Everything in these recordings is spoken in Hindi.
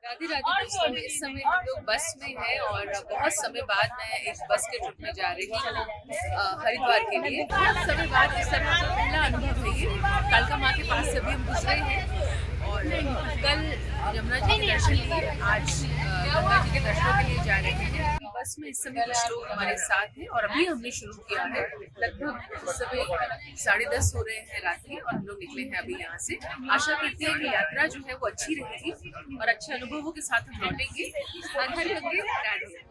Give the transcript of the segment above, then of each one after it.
राधे राधे दोस्तों, इस समय हम लोग बस में हैं और बहुत समय बाद मैं एक बस के ट्रिप में जा रही हूँ हरिद्वार के लिए। बहुत समय बाद इस तरह का पहला अनुभव है ये। कालका माँ के पास से अभी हम गुजरे हैं और कल यमुना जी के दर्शन लिए, आज गंगा जी के दर्शनों के लिए जा रहे हैं। बस में इस समय कुछ लोग हमारे साथ हैं और अभी हमने शुरू किया है। लगभग इस समय 10:30 हो रहे हैं रात के और हम लोग निकले हैं अभी यहाँ से। आशा करते हैं कि यात्रा जो है वो अच्छी रहेगी और अच्छे अनुभवों के साथ हम लौटेंगे। हर गंगे राधे।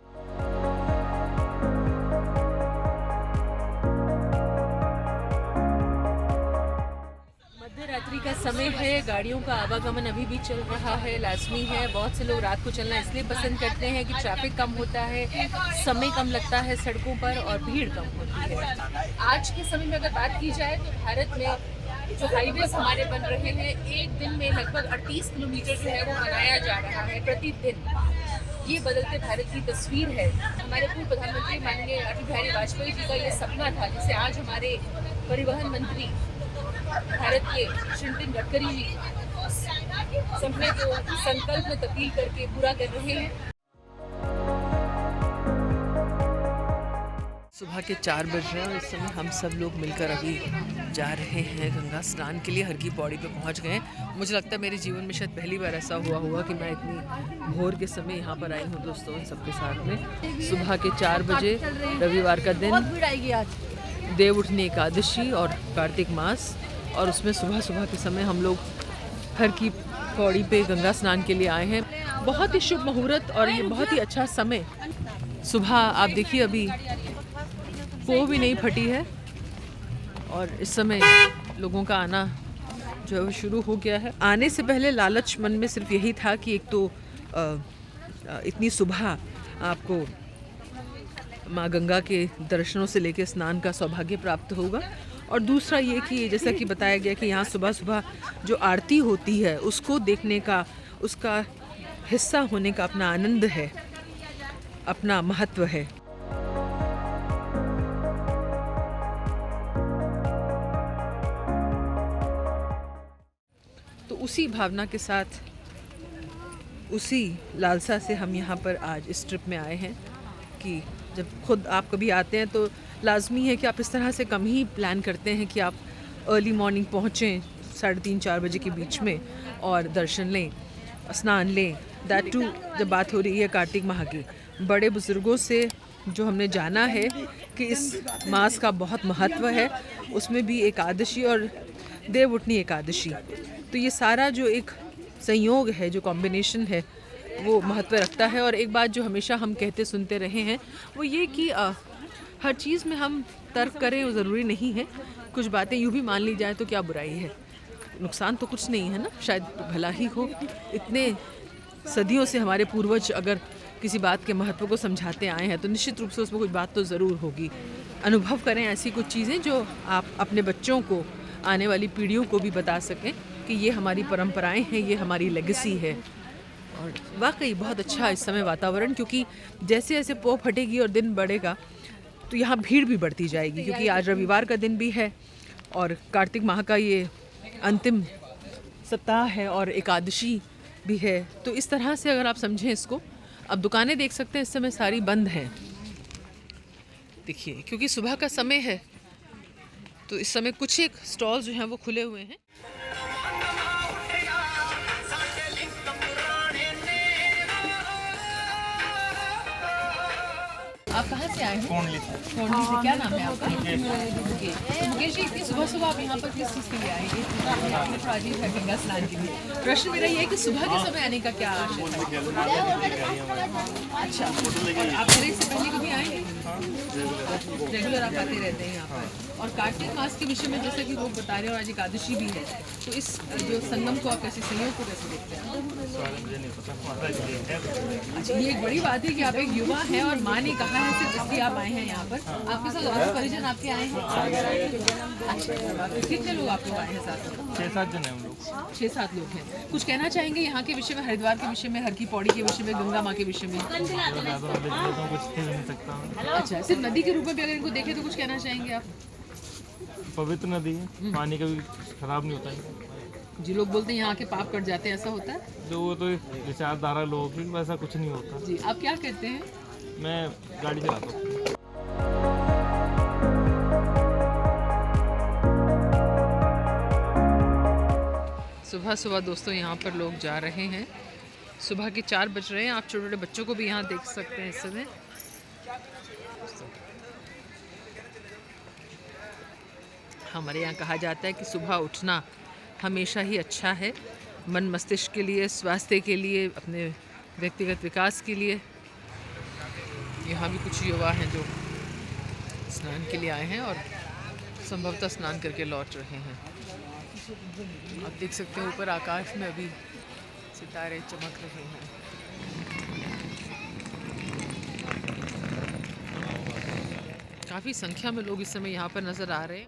रात्रि का समय है, गाड़ियों का आवागमन अभी भी चल रहा है, लाजमी है। बहुत से लोग रात को चलना इसलिए पसंद करते हैं कि ट्रैफिक कम होता है, समय कम लगता है सड़कों पर और भीड़ कम होती है। आज के समय में अगर बात की जाए तो भारत में जो हाईवेज हमारे बन रहे हैं, एक दिन में लगभग 38 किलोमीटर जो है वो बनाया जा रहा है प्रतिदिन। ये बदलते भारत की तस्वीर है। हमारे पूर्व प्रधानमंत्री माननीय अटल बिहारी वाजपेयी जी का ये सपना था, जिसे आज हमारे परिवहन मंत्री भारत के श्री नितिन गडकरी जी सपने को संकल्प में तब्दील करके पूरा कर रहे हैं। सुबह के 4 बज रहे हैं और इस समय हम सब लोग मिलकर अभी जा रहे हैं गंगा स्नान के लिए। हर की पौड़ी पे पहुंच गए हैं। मुझे लगता है मेरे जीवन में शायद पहली बार ऐसा हुआ होगा कि मैं इतनी भोर के समय यहाँ पर आई हूँ दोस्तों इन सबके साथ में। सुबह के 4 बजे रविवार का दिन, देव उठनी एकादशी और कार्तिक मास, और उसमें सुबह सुबह के समय हम लोग हर की पौड़ी पे गंगा स्नान के लिए आए हैं। बहुत ही शुभ मुहूर्त और ये बहुत ही अच्छा समय। सुबह आप देखिए अभी पोह भी नहीं फटी है और इस समय लोगों का आना जो है वो शुरू हो गया है। आने से पहले लालच मन में सिर्फ यही था कि एक तो इतनी सुबह आपको माँ गंगा के दर्शनों से लेकर स्नान का सौभाग्य प्राप्त होगा, और दूसरा ये कि जैसा कि बताया गया कि यहाँ सुबह सुबह जो आरती होती है उसको देखने का, उसका हिस्सा होने का अपना आनंद है, अपना महत्व है। तो उसी भावना के साथ, उसी लालसा से हम यहाँ पर आज इस ट्रिप में आए हैं कि जब खुद आप कभी आते हैं तो लाजमी है कि आप इस तरह से कम ही प्लान करते हैं कि आप अर्ली मॉर्निंग पहुँचें 3:30-4 बजे के बीच में और दर्शन लें, स्नान लें। दैट टू जब बात हो रही है कार्तिक माह की। बड़े बुज़ुर्गों से जो हमने जाना है कि इस मास का बहुत महत्व है, उसमें भी एकादशी और देव उठनी एकादशी, तो ये सारा जो एक संयोग है, जो कॉम्बिनेशन है, वो महत्व रखता है। और एक बात जो हमेशा हम कहते सुनते रहे हैं वो ये कि हर चीज़ में हम तर्क करें वो ज़रूरी नहीं है। कुछ बातें यूँ भी मान ली जाए तो क्या बुराई है, नुकसान तो कुछ नहीं है ना, शायद भला ही हो। इतने सदियों से हमारे पूर्वज अगर किसी बात के महत्व को समझाते आए हैं तो निश्चित रूप से उसमें कुछ बात तो ज़रूर होगी। अनुभव करें ऐसी कुछ चीज़ें जो आप अपने बच्चों को, आने वाली पीढ़ियों को भी बता सकें कि ये हमारी परंपराएं हैं, ये हमारी लेगेसी है। और वाकई बहुत अच्छा इस समय वातावरण, क्योंकि जैसे जैसे पोह फटेगी और दिन बढ़ेगा तो यहाँ भीड़ भी बढ़ती जाएगी, क्योंकि आज रविवार का दिन भी है और कार्तिक माह का ये अंतिम सप्ताह है और एकादशी भी है। तो इस तरह से अगर आप समझें इसको, अब दुकानें देख सकते हैं इस समय सारी बंद हैं, देखिए, क्योंकि सुबह का समय है। तो इस समय कुछ एक स्टॉल्स जो हैं वो खुले हुए हैं। आप कहाँ से आए हैं? कोंडली से। क्या नाम है आपका? मुकेश। तो मुकेश जी, इतनी सुबह सुबह आप यहाँ पर किस चीज़ के लिए आएंगे? थोड़ा अजीब है गंगा स्नान के लिए। प्रश्न मेरा ये है कि सुबह के समय आने का क्या आशय है? अच्छा, आप मेरे से पहले कभी आएंगे? रेगुलर आप आते रहते हैं यहाँ पर। और कार्तिक मास के विषय में जैसा कि लोग बता रहे हैं और आज एकादशी भी है, तो इस जो संगम को आप कैसे, संयोग को कैसे देखते हैं? अच्छा, ये एक बड़ी बात है कि आप एक युवा हैं और माँ ने कहा है सिर्फ इस अभी आप आए हैं यहाँ पर, आपके साथ और परिजन आपके आए हैं? अच्छा, कितने लोग आप लोग आए हैं साथ में? 6-7 जन हैं हम लोग। 6-7 लोग हैं। कुछ कहना चाहेंगे यहाँ के विषय में, हरिद्वार के विषय में, हर की पौड़ी के विषय में, गंगा माँ के विषय में? ज़्यादा तो कुछ कह नहीं सकता। अच्छा, सिर्फ नदी के रूप में भी अगर इनको देखें तो कुछ कहना चाहेंगे आप? पवित्र नदी है, पानी कभी खराब नहीं होता है। जी, लोग बोलते हैं यहाँ के पाप कट जाते हैं, ऐसा होता है? जो वो तो विचारधारा लोगों की, वैसा कुछ नहीं होता। जी, आप क्या कहते हैं? मैं गाड़ी चलाता हूँ। सुबह सुबह दोस्तों यहाँ पर लोग जा रहे हैं, सुबह के 4 बज रहे हैं। आप छोटे छोटे बच्चों को भी यहाँ देख सकते हैं इस समय। हमारे यहाँ कहा जाता है कि सुबह उठना हमेशा ही अच्छा है, मन मस्तिष्क के लिए, स्वास्थ्य के लिए, अपने व्यक्तिगत विकास के लिए। यहाँ भी कुछ युवा हैं जो स्नान के लिए आए हैं और संभवतः स्नान करके लौट रहे हैं। आप देख सकते हैं ऊपर आकाश में अभी सितारे चमक रहे हैं। काफ़ी संख्या में लोग इस समय यहाँ पर नज़र आ रहे हैं।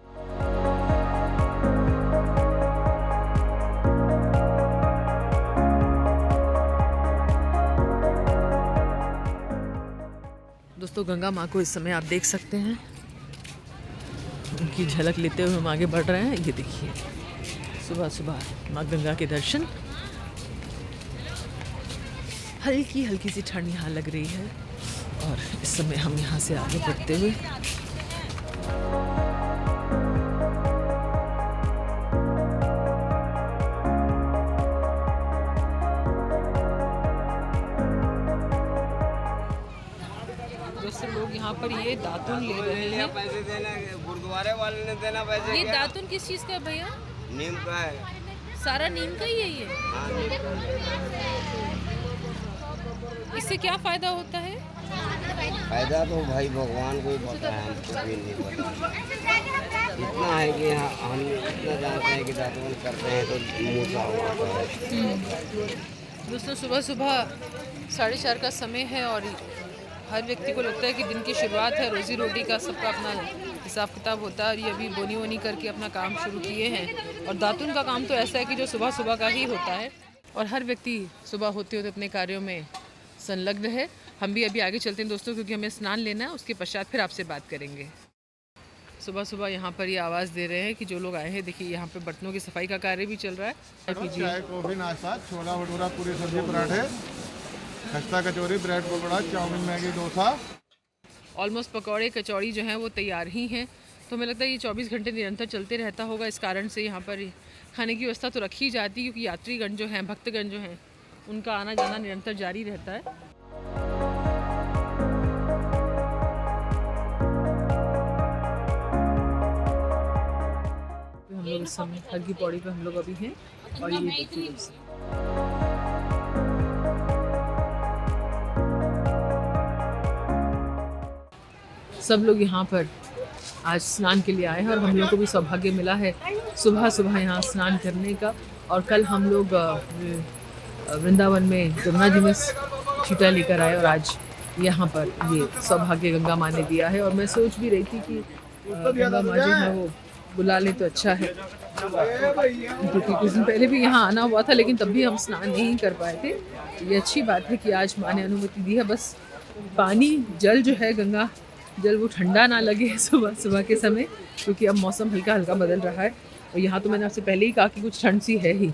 दोस्तों, गंगा माँ को इस समय आप देख सकते हैं, उनकी झलक लेते हुए हम आगे बढ़ रहे हैं। ये देखिए, सुबह सुबह माँ गंगा के दर्शन। हल्की हल्की सी ठंड यहाँ लग रही है और इस समय हम यहाँ से आगे बढ़ते हुए दोस्तों, लोग यहाँ पर ये दातुन ले रहे हैं। पैसे देना, गुरुद्वारे वाले ने देना पैसे। ये दातुन किस चीज़ का है भैया? नीम का है। सारा नीम का ही है ये? हाँ, नीम का। इससे क्या फ़ायदा होता है? फायदा तो भाई भगवान को ही पता है, हमको भी नहीं पता। इतना है कि हम इतना जानते हैं कि दातुन करते हैं तो मुँह साफ होता है। दोस्तों, सुबह सुबह 4:30 का समय है और हर व्यक्ति को लगता है कि दिन की शुरुआत है, रोज़ी रोटी का सबका अपना हिसाब किताब होता है और ये अभी बोनी वोनी करके अपना काम शुरू किए हैं। और दातुन का काम तो ऐसा है कि जो सुबह सुबह का ही होता है और हर व्यक्ति सुबह होते होते अपने कार्यों में संलग्न है। हम भी अभी आगे चलते हैं दोस्तों, क्योंकि हमें स्नान लेना है, उसके पश्चात फिर आपसे बात करेंगे। सुबह सुबह यहाँ पर ये आवाज़ दे रहे हैं कि जो लोग आए हैं, देखिए यहाँ पे बर्तनों की सफाई का कार्य भी चल रहा है। चाय, कॉफी, नाश्ता, छोला भटूरा, पूरी सब्जी, पराठे, खस्ता kachori, bread pakora, chowmein, Maggi, dosa. Almost पकौड़े कचौड़ी जो हैं वो तैयार ही हैं। तो हमें लगता है ये 24 घंटे निरंतर चलते रहता होगा। इस कारण से यहाँ पर खाने की व्यवस्था तो रखी जाती है, क्योंकि यात्रीगण जो हैं, भक्तगण जो हैं, उनका आना जाना निरंतर जारी रहता है। हम लोग इस समय हर की पौड़ी पे हम लोग अभी हैं और ये देखिए सब लोग यहाँ पर आज स्नान के लिए आए हैं और हम लोग को भी सौभाग्य मिला है सुबह सुबह यहाँ स्नान करने का। और कल हम लोग वृंदावन में गंगा जी में छीटा लेकर आए और आज यहाँ पर ये सौभाग्य गंगा माँ ने दिया है। और मैं सोच भी रही थी कि गंगा माँ जो है वो बुला ले तो अच्छा है, क्योंकि कुछ दिन पहले भी यहाँ आना हुआ था लेकिन तब भी हम स्नान नहीं कर पाए थे। ये अच्छी बात है कि आज माँ ने अनुमति दी है। बस पानी जल जो है गंगा जल वो ठंडा ना लगे सुबह सुबह के समय, क्योंकि अब मौसम हल्का हल्का बदल रहा है। और यहाँ तो मैंने आपसे पहले ही कहा कि कुछ ठंड सी है ही,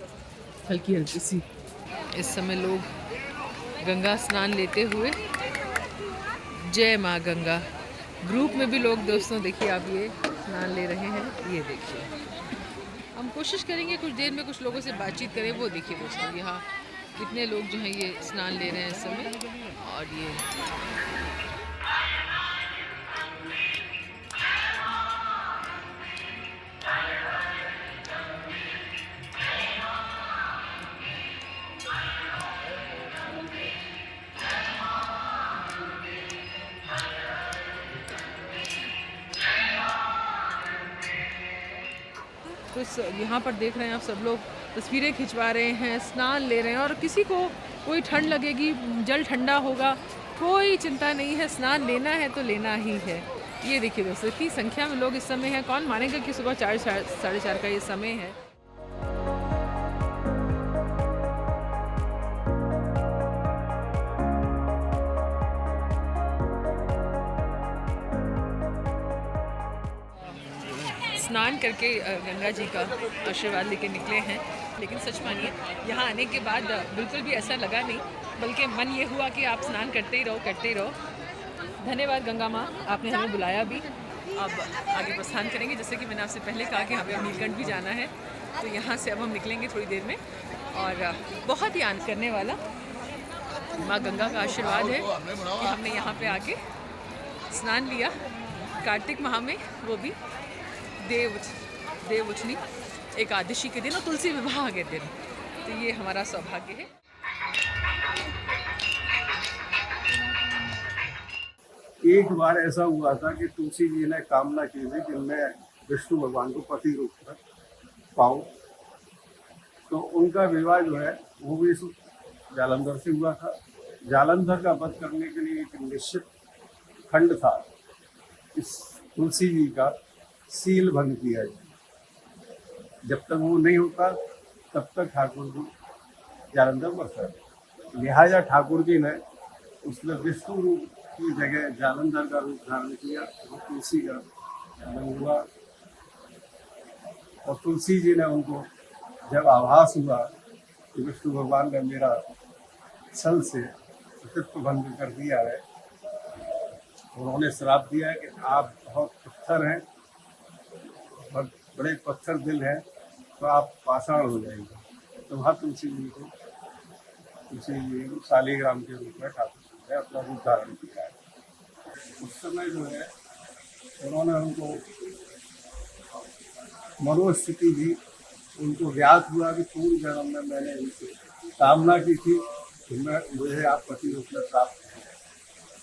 हल्की हल्की सी। इस समय लोग गंगा स्नान लेते हुए जय माँ गंगा ग्रुप में भी लोग दोस्तों देखिए आप ये स्नान ले रहे हैं। ये देखिए हम कोशिश करेंगे कुछ देर में कुछ लोगों से बातचीत करें। वो देखिए दोस्तों यहाँ कितने लोग जो हैं ये स्नान ले रहे हैं इस समय। और ये तो यहाँ पर देख रहे हैं आप सब लोग तस्वीरें खिंचवा रहे हैं, स्नान ले रहे हैं। और किसी को कोई ठंड लगेगी, जल ठंडा होगा कोई चिंता नहीं है, स्नान लेना है तो लेना ही है। ये देखिए दोस्तों, इतनी संख्या में लोग इस समय हैं, कौन मानेगा कि सुबह 4 साढ़े 4 का ये समय है। स्नान करके गंगा जी का आशीर्वाद लेके निकले हैं, लेकिन सच मानिए यहाँ आने के बाद बिल्कुल भी ऐसा लगा नहीं, बल्कि मन ये हुआ कि आप स्नान करते ही रहो। धन्यवाद गंगा माँ, आपने हमें बुलाया भी। अब आगे प्रस्थान करेंगे, जैसे कि मैंने आपसे पहले कहा कि हमें नीलकंठ भी जाना है, तो यहाँ से अब हम निकलेंगे थोड़ी देर में। और बहुत ही आनंद करने वाला माँ गंगा का आशीर्वाद है कि हमने यहाँ पे आके स्नान लिया कार्तिक माह में, वो भी देव उठनी एकादशी के दिन और तुलसी विवाह के दिन। तो ये हमारा सौभाग्य है। एक बार ऐसा हुआ था कि तुलसी जी ने कामना की थी कि मैं विष्णु भगवान को पति रूप में पाऊँ, तो उनका विवाह जो है वो भी इस जालंधर से हुआ था। जालंधर का वध करने के लिए एक निश्चित खंड था, इस तुलसी जी का सील भंग किया जाए। जब तक वो नहीं होता तब तक ठाकुर जी जालंधर बसते, लिहाजा ठाकुर जी ने उसने विष्णु रूप की जगह जालंधर का रूप धारण किया और तुलसी का जन्म हुआ। और तुलसी जी ने उनको जब आभास हुआ कि विष्णु भगवान ने मेरा छल से अस्तित्व भंग कर दिया है, उन्होंने श्राप दिया है कि आप बहुत पत्थर हैं, बहुत बड़े पत्थर दिल हैं, तो आप पाषाण हो जाएंगे। तो वहाँ तुलसी जी को शालिग्राम के रूप में ठाकुर जी ने अपना रूप धारण किया है। उस समय जो है उन्होंने उनको मनोस्थिति दी, उनको ज्ञात हुआ कि पूर्व जन्म में मैंने इनसे कामना की थी कि मुझे आप पति रूप में प्राप्त करें।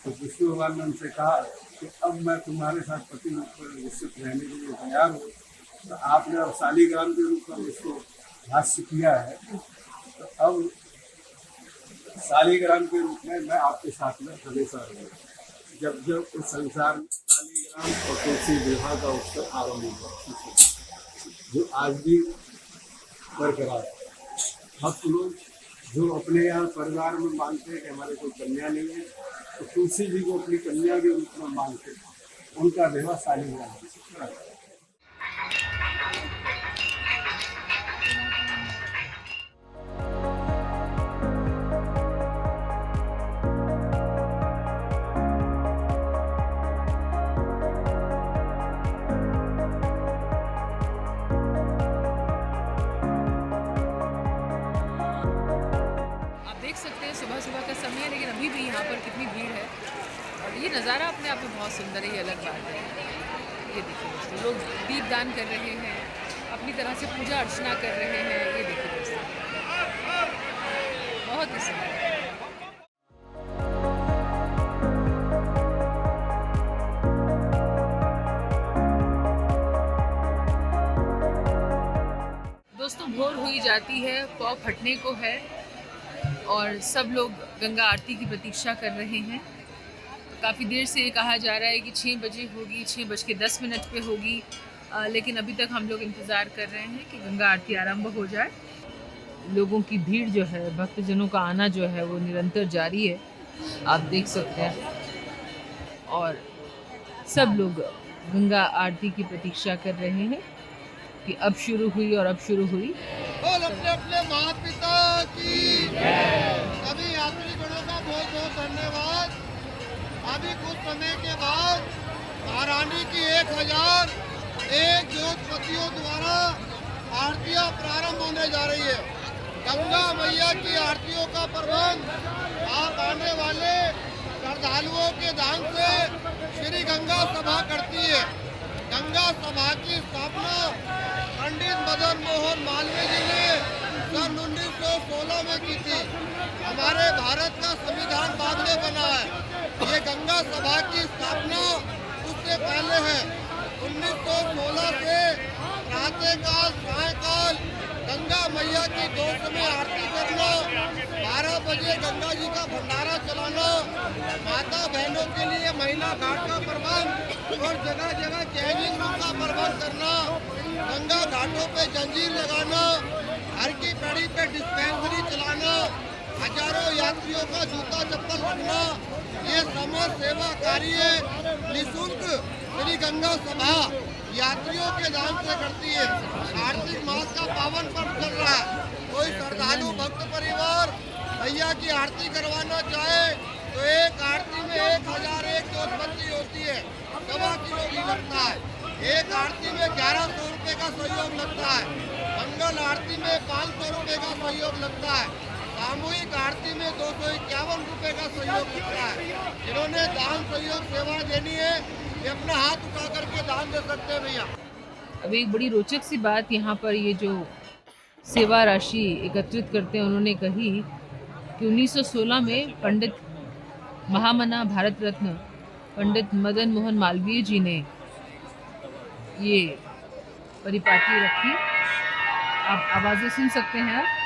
तो विष्णु भगवान ने उनसे कहा कि अब मैं तुम्हारे साथ पति रूप में निश्चित रहने के लिए तैयार हूँ। तो आपने अब शालिग्राम के रूप में इसको भाष्य किया है, तो अब शालिग्राम के रूप में मैं आपके साथ में हमेशा रहूँगा। जब इस संसार में शालिग्राम और तुलसी विवाह का उत्सव आरंभ हुआ, जो आज भी बरकरार है। भक्त लोग जो अपने यहाँ परिवार में मानते हैं कि हमारे कोई कन्या नहीं है, तो तुलसी जी को अपनी कन्या के रूप में मानते हैं, उनका विवाह शालिग्राम से कराते हैं। सुबह का समय है, लेकिन अभी भी यहाँ पर कितनी भीड़ है। और ये नज़ारा अपने आप में बहुत सुंदर है, ये अलग बात है। ये देखिए दोस्तों, लोग दीपदान कर रहे हैं, अपनी तरह से पूजा अर्चना कर रहे हैं। ये देखिए दोस्तों, बहुत ही सुंदर है। दोस्तों, भोर हुई जाती है, पौ फटने को है और सब लोग गंगा आरती की प्रतीक्षा कर रहे हैं। काफ़ी देर से ये कहा जा रहा है कि 6 बजे होगी, 6:10 पे होगी, लेकिन अभी तक हम लोग इंतज़ार कर रहे हैं कि गंगा आरती आरंभ हो जाए। लोगों की भीड़ जो है, भक्तजनों का आना जो है वो निरंतर जारी है, आप देख सकते हैं। और सब लोग गंगा आरती की प्रतीक्षा कर रहे हैं कि अब शुरू हुई और अब शुरू हुई। और अपने माता पिता की सभी यात्रीगणों का बहुत बहुत धन्यवाद। अभी कुछ समय के बाद महारानी की 1001 ज्योतिपतियों द्वारा आरतियां प्रारंभ होने जा रही है। गंगा मैया की आरतियों का प्रबंध आप आने वाले श्रद्धालुओं के दान से श्री गंगा सभा करती है। गंगा सभा की स्थापना पंडित मदन मोहन मालवीय जी ने सन 1916 में की थी। हमारे भारत का संविधान बाद में बना है। ये गंगा सभा की स्थापना उससे पहले है। 1916 से प्रातःकाल सायंकाल गंगा गंगा मैया की 2 समय आरती करना, 12 बजे गंगा जी का भंडारा चलाना, माता बहनों के लिए महिला घाट का प्रबंध और जगह जगह चेंजिंग रूम का प्रबंध करना, गंगा घाटों पे जंजीर लगाना, हर की पेड़ी पे डिस्पेंसरी चलाना, हजारों यात्रियों का जूता चप्पल रखना, ये समाज सेवा कार्य निःशुल्क श्री गंगा सभा यात्रियों के दान से करती है। कार्तिक मास का पावन पर्व चल रहा है, कोई श्रद्धालु भक्त परिवार मैया की आरती करवाना चाहे तो एक आरती में 1001 जोतबत्ती होती है, 1.25 किलो घी लगता है। एक आरती में 1100 रुपये का सहयोग लगता है, मंगल आरती में 500 रुपये का सहयोग लगता है, सामूहिक आरती में 251 रुपये का सहयोग लगता है। जिन्होंने दान सहयोग सेवा देनी है ये अपना हाथ उठा करके दान दे सकते हैं भैया। अब एक बड़ी रोचक सी बात यहाँ पर ये जो सेवा राशि एकत्रित करते हैं उन्होंने कही कि 1916 में पंडित महामना भारत रत्न पंडित मदन मोहन मालवीय जी ने ये परिपाटी रखी। आप आवाज़ें सुन सकते हैं आप।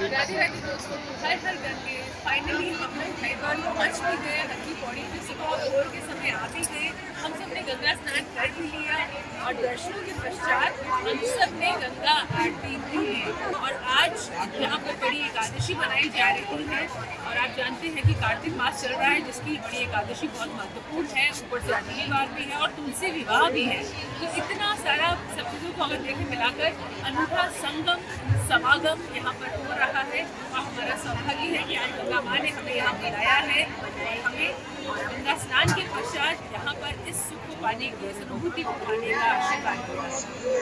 राधे राधे दोस्तों, हर हर गंगे। फाइनली हम लोग हरिद्वार पहुँच भी गए, हल्की पौड़ी की सुबह भोर के समय आ भी गए। हम सब ने गंगा स्नान कर भी लिया और दर्शनों के पश्चात हम सब ने गंगा आरती भी ली। और आज यहाँ पर बड़ी एकादशी बनाई जा रही है और आप जानते हैं कि कार्तिक मास चल रहा है जिसकी बड़ी एकादशी बहुत महत्वपूर्ण है। ऊपर से शनिवार भी है और तुलसी विवाह भी है। तो इतना सारा सब चीज़ों को अगर देखें मिलाकर अनूठा संगम समागम यहाँ पर हो रहा है और हमारा सौभाग्य है कि आज गंगा माँ ने हमें यहाँ बुलाया है और हमें गंगा स्नान के पश्चात यहाँ पर इस सुख को पाने की, इस अनुभूति को पाने का आशीर्वाद दिया।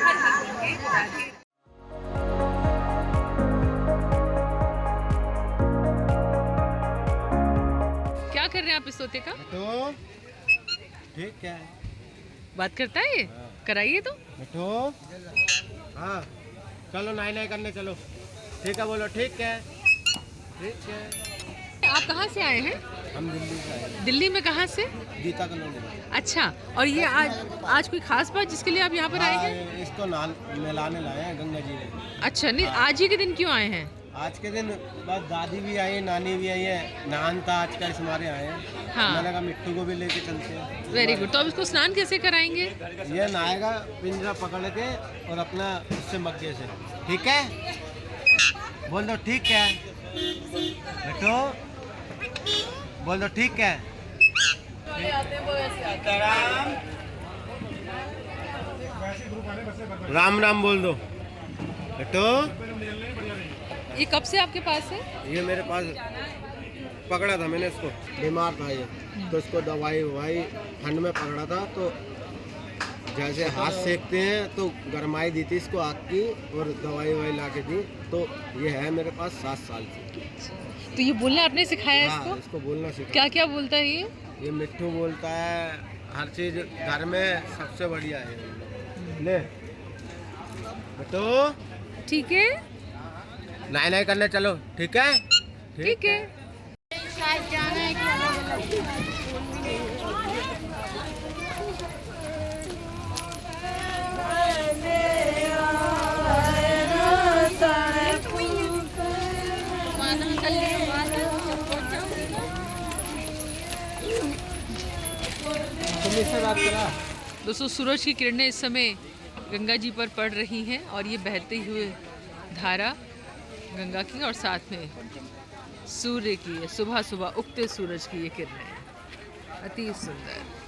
हर हर गंगे राधे। क्या कर रहे हैं आप इस तोते का? तो ठीक है, बात करता है ये? कराइए तो। बैठो। हाँ चलो नहाई करने चलो। ठीक है बोलो। ठीक है ठीक है। आप कहाँ से आए हैं? हम दिल्ली से आए, दिल्ली में कहाँ से? गीता कॉलोनी। अच्छा, और ये आज कोई खास बात जिसके लिए आप यहाँ पर आए हैं? इसको मिलाने लाए हैं गंगा जी ने। अच्छा, नहीं आज ही के दिन क्यों आए हैं? आज के दिन बस दादी भी आई है, नानी भी आई है, नान था आज का इस हमारे आए हैं। हाँ। मैंने कहा मिट्टू को भी लेके चलते हैं। Very good. तो अब इसको स्नान कैसे कराएंगे? ये नहाएगा पिंजरा पकड़ के और अपना उससे मग्गे से। ठीक है बोल दो। ठीक है बेटो बोल दो ठीक है। राम राम बोल दो बेटो। ये कब से आपके पास है? ये मेरे पास पकड़ा था मैंने इसको, बीमार था ये, तो इसको दवाई ववाई ठंड में पकड़ा था, तो जैसे हाथ सेकते हैं तो गरमाई दी थी इसको आग की, और दवाई ववाई ला के दी, तो ये है मेरे पास 7 साल से। तो ये बोलना आपने सिखाया है हाँ, इसको? इसको बोलना सीखा। क्या क्या बोलता है ये? ये मिट्ठू बोलता है, हर चीज घर में सबसे बढ़िया है। ले बेटो ठीक है, नाई नाई करने चलो, ठीक है ठीक है। दोस्तों, सूरज की किरणें इस समय गंगा जी पर पड़ रही हैं और ये बहते हुए धारा गंगा की, और साथ में सूर्य की, सुबह सुबह उगते सूरज की ये किरणें, अति सुंदर।